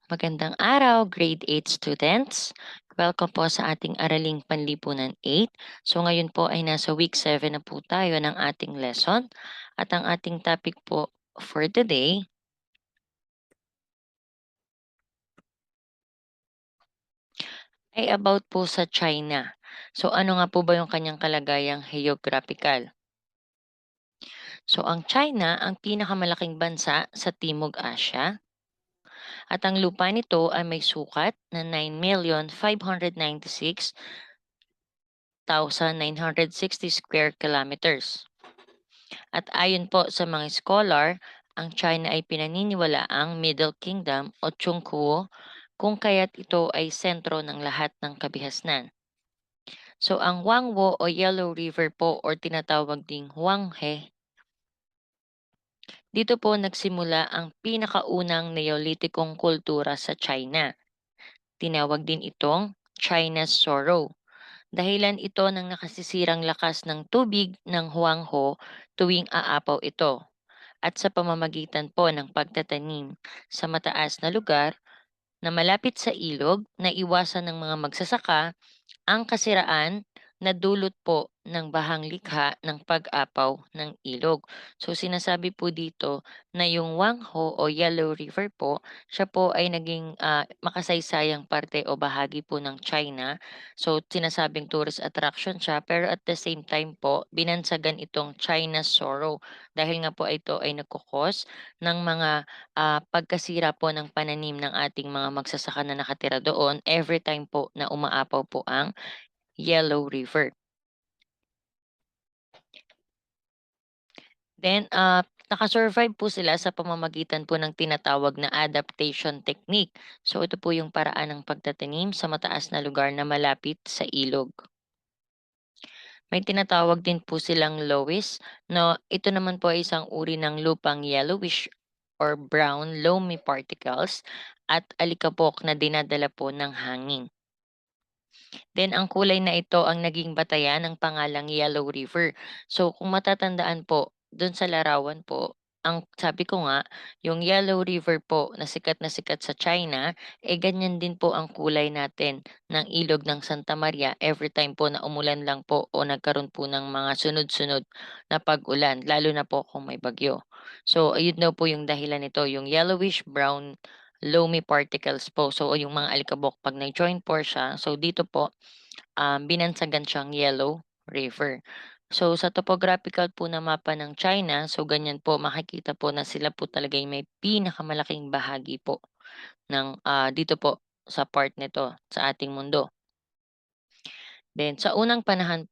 Magandang araw, grade 8 students. Welcome po sa ating Araling Panlipunan 8. So ngayon po ay nasa week 7 na po tayo ng ating lesson. At ang ating topic po for today ay about po sa China. So ano nga po ba yung kanyang kalagayang geographical? So ang China ang pinakamalaking bansa sa Timog Asya at ang lupa nito ay may sukat na 9,596,960 square kilometers. At ayon po sa mga scholar, ang China ay pinaniniwalaang Middle Kingdom o Chungkuo kung kaya't ito ay sentro ng lahat ng kabihasnan. So ang Huangwo o Yellow River po or tinatawag ding Huanghe, dito po nagsimula ang pinakaunang Neolitikong kultura sa China. Tinawag din itong China's Sorrow. Dahilan ito ng nakasisirang lakas ng tubig ng Huangho tuwing aapaw ito at sa pamamagitan po ng pagtatanim sa mataas na lugar na malapit sa ilog na iwasan ng mga magsasaka ang kasiraan na dulot po ng bahang likha ng pag-apaw ng ilog. So sinasabi po dito na yung Wangho o Yellow River po, siya po ay naging makasaysayang parte o bahagi po ng China. So sinasabing tourist attraction siya pero at the same time po binansagan itong China's Sorrow dahil nga po ito ay nagkukos ng mga pagkasira po ng pananim ng ating mga magsasaka na nakatira doon every time po na umaapaw po ang Yellow River. Then, nakasurvive po sila sa pamamagitan po ng tinatawag na adaptation technique. So, ito po yung paraan ng pagtatanim sa mataas na lugar na malapit sa ilog. May tinatawag din po silang loess, no ito naman po ay isang uri ng lupang yellowish or brown loamy particles at alikabok na dinadala po ng hangin. Then ang kulay na ito ang naging batayan ng pangalang Yellow River. So kung matatandaan po, dun sa larawan po, ang sabi ko nga, yung Yellow River po na sikat sa China, ganyan din po ang kulay natin ng ilog ng Santa Maria every time po na umulan lang po o nagkaroon po ng mga sunod-sunod na pag-ulan, lalo na po kung may bagyo. So ayun daw po yung dahilan nito, yung yellowish brown loamy particles po. So, yung mga alikabok 'pag nag-join pore siya, so dito po, binansagan siyang Yellow River. So, sa topographical po na mapa ng China, so ganyan po makikita po na sila po talaga yung may pinakamalaking bahagi po ng, dito po sa part nito sa ating mundo. Then sa unang panahon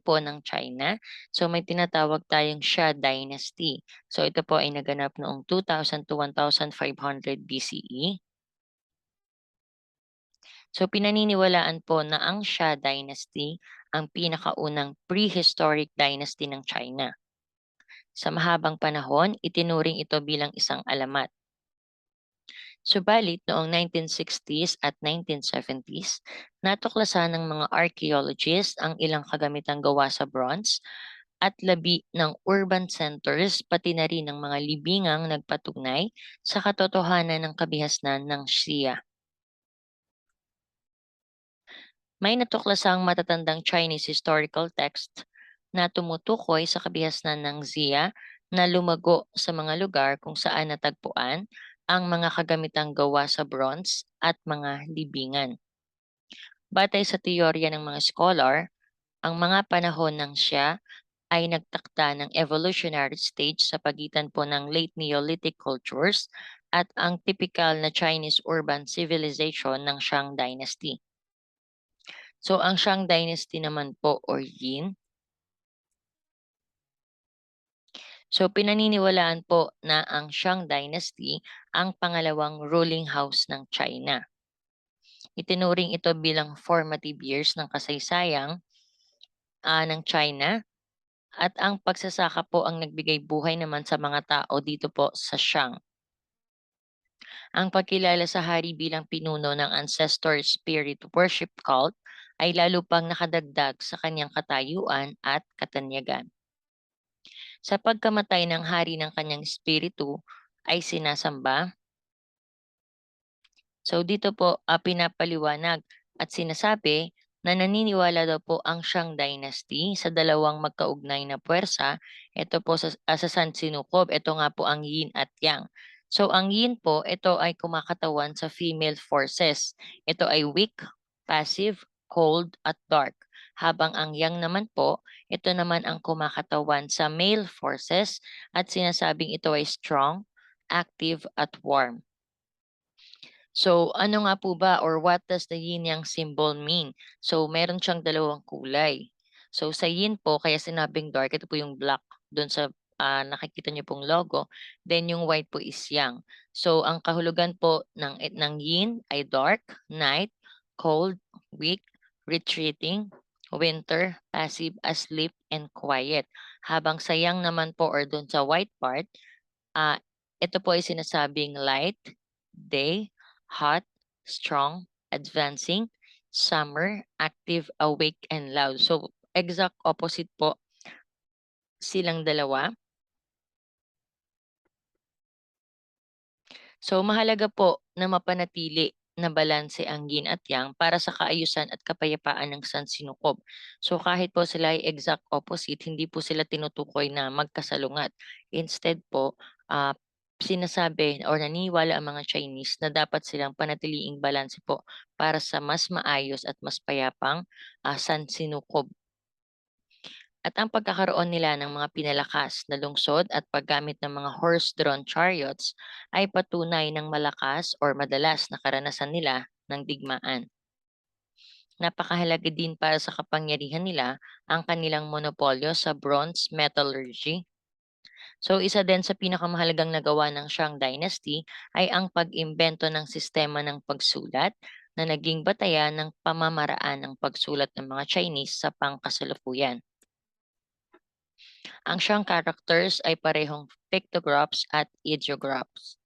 po ng China, so may tinatawag tayong Xia Dynasty. So ito po ay naganap noong 2000 to 1500 BCE. So pinaniniwalaan po na ang Xia Dynasty ang pinakaunang prehistoric dynasty ng China. Sa mahabang panahon, itinuring ito bilang isang alamat. Subalit noong 1960s at 1970s, natuklasan ng mga archaeologists ang ilang kagamitang gawa sa bronze at labi ng urban centers pati na rin ng mga libingang nagpatunay sa katotohanan ng kabihasnan ng Xia. May natuklasang matatandang Chinese historical text na tumutukoy sa kabihasnan ng Xia na lumago sa mga lugar kung saan natagpuan ang mga kagamitang gawa sa bronze at mga libingan. Batay sa teorya ng mga scholar, ang mga panahon ng Xia ay nagtakda ng evolutionary stage sa pagitan po ng late Neolithic cultures at ang typical na Chinese urban civilization ng Shang Dynasty. So ang Shang Dynasty naman po or Yin, so pinaniniwalaan po na ang Shang Dynasty ang pangalawang ruling house ng China. Itinuring ito bilang formative years ng kasaysayang ng China at ang pagsasaka po ang nagbigay buhay naman sa mga tao dito po sa Shang. Ang pagkilala sa hari bilang pinuno ng ancestor spirit worship cult ay lalo pang nakadagdag sa kanyang katayuan at katanyagan. Sa pagkamatay ng hari ng kanyang espiritu, ay sinasamba. So dito po, pinapaliwanag at sinasabi na naniniwala daw po ang Shang Dynasty sa dalawang magkaugnay na puwersa. Ito po sa San Sinukob, ito nga po ang Yin at Yang. So ang Yin po, ito ay kumakatawan sa female forces. Ito ay weak, passive, cold, at dark. Habang ang Yang naman po, ito naman ang kumakatawan sa male forces at sinasabing ito ay strong, active, at warm. So, ano nga po ba or what does the yin yang symbol mean? So, meron siyang dalawang kulay. So, sa yin po, kaya sinabing dark, ito po yung black doon sa nakikita niyo pong logo. Then, yung white po is yang. So, ang kahulugan po ng yin ay dark, night, cold, weak, retreating, winter, passive, asleep, and quiet. Habang sa yang naman po or doon sa white part, ah, ito po ay sinasabing light, day, hot, strong, advancing, summer, active, awake, and loud. So, exact opposite po silang dalawa. So, mahalaga po na mapanatili na balanse ang yin at yang para sa kaayusan at kapayapaan ng sansinukob. So, kahit po sila ay exact opposite, hindi po sila tinutukoy na magkasalungat. Instead po, sinasabi or naniniwala ang mga Chinese na dapat silang panatiliing balanse po para sa mas maayos at mas payapang sansinukob. At ang pagkakaroon nila ng mga pinalakas na lungsod at paggamit ng mga horse-drawn chariots ay patunay ng malakas or madalas na karanasan nila ng digmaan. Napakahalaga din para sa kapangyarihan nila ang kanilang monopolyo sa bronze metallurgy. So isa din sa pinakamahalagang nagawa ng Shang Dynasty ay ang pag-imbento ng sistema ng pagsulat na naging batayan ng pamamaraan ng pagsulat ng mga Chinese sa pangkasalukuyan. Ang siyang characters ay parehong pictographs at ideographs.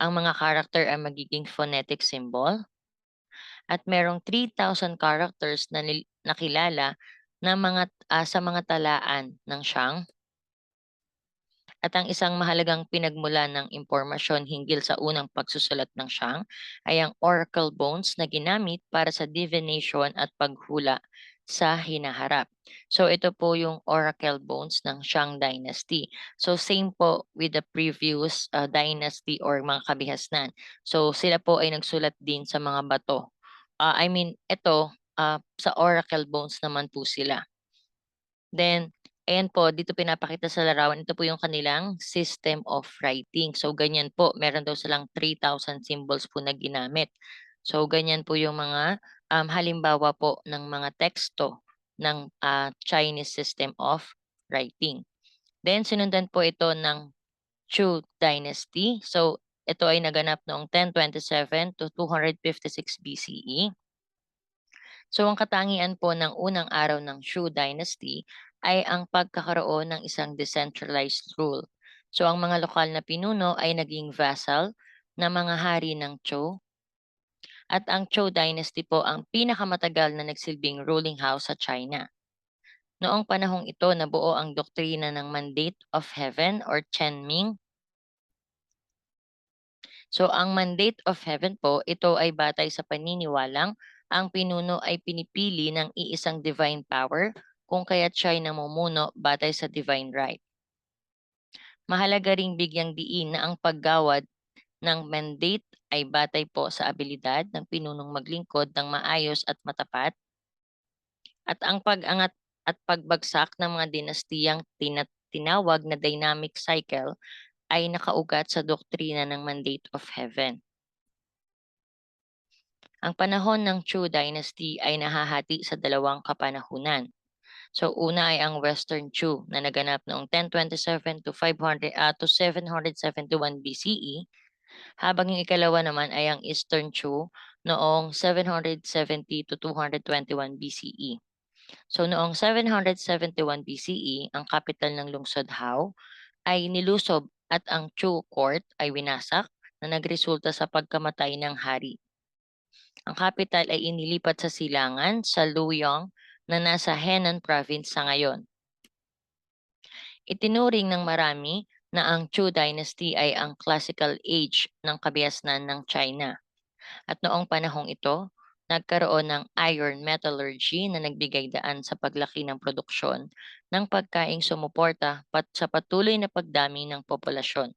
Ang mga character ay magiging phonetic symbol at merong 3,000 characters na nakilala na sa mga talaan ng Shang. At ang isang mahalagang pinagmulan ng impormasyon hinggil sa unang pagsusulat ng Shang ay ang oracle bones na ginamit para sa divination at paghula sa hinaharap. So ito po yung oracle bones ng Shang Dynasty. So same po with the previous dynasty or mga kabihasnan. So sila po ay nagsulat din sa mga bato. Ito sa oracle bones naman po sila. Then, ayan po, dito pinapakita sa larawan, ito po yung kanilang system of writing. So, ganyan po, meron daw silang 3,000 symbols po na ginamit. So, ganyan po yung mga halimbawa po ng mga teksto ng Chinese system of writing. Then, sinundan po ito ng Chu Dynasty. So, ito ay naganap noong 1027 to 256 BCE. So ang katangian po ng unang araw ng Shu Dynasty ay ang pagkakaroon ng isang decentralized rule. So ang mga lokal na pinuno ay naging vassal na mga hari ng Zhou at ang Zhou Dynasty po ang pinakamatagal na nagsilbing ruling house sa China. Noong panahong ito nabuo ang doktrina ng Mandate of Heaven or Chenming. So ang Mandate of Heaven po, ito ay batay sa paniniwalang ang pinuno ay pinipili ng iisang divine power kung kaya't siya ay namumuno batay sa divine right. Mahalaga ring bigyang diin na ang paggawad ng mandate ay batay po sa abilidad ng pinunong maglingkod ng maayos at matapat at ang pag-angat at pagbagsak ng mga dinastiyang tinawag na dynamic cycle ay nakaugat sa doktrina ng Mandate of Heaven. Ang panahon ng Chu Dynasty ay nahahati sa dalawang kapanahunan. So una ay ang Western Chu na naganap noong 1027 to 771 BCE, habang yung ikalawa naman ay ang Eastern Chu noong 770 to 221 BCE. So noong 771 BCE, ang kapital ng lungsod Hao ay nilusob at ang Chu court ay winasak na nagresulta sa pagkamatay ng hari. Ang capital ay inilipat sa silangan sa Luoyang na nasa Henan province sa ngayon. Itinuring ng marami na ang Chu Dynasty ay ang classical age ng kabiasnan ng China. At noong panahong ito, nagkaroon ng iron metallurgy na nagbigay daan sa paglaki ng produksyon ng pagkaing sumuporta sa patuloy na pagdami ng populasyon.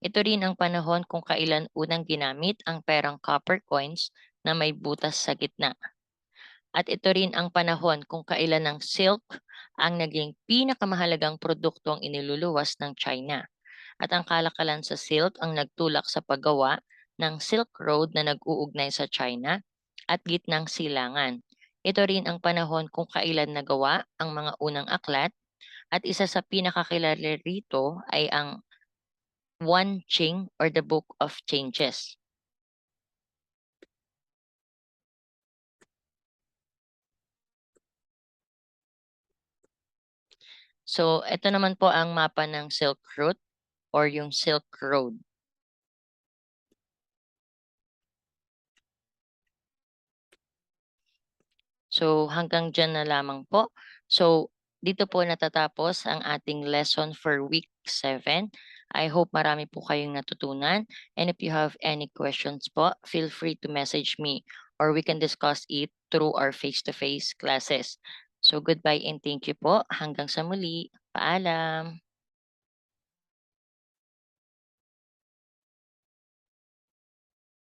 Ito rin ang panahon kung kailan unang ginamit ang perang copper coins na may butas sa gitna. At ito rin ang panahon kung kailan ang silk ang naging pinakamahalagang produktong iniluluwas ng China. At ang kalakalan sa silk ang nagtulak sa paggawa ng Silk Road na nag-uugnay sa China at gitnang silangan. Ito rin ang panahon kung kailan nagawa ang mga unang aklat at isa sa pinakakilala rito ay ang Wan Qing or the Book of Changes. So, ito naman po ang mapa ng Silk Route or yung Silk Road. So, hanggang diyan na lamang po. So, dito po natatapos ang ating lesson for week 7. I hope marami po kayong natutunan. And if you have any questions po, feel free to message me or we can discuss it through our face-to-face classes. So, goodbye and thank you po. Hanggang sa muli. Paalam.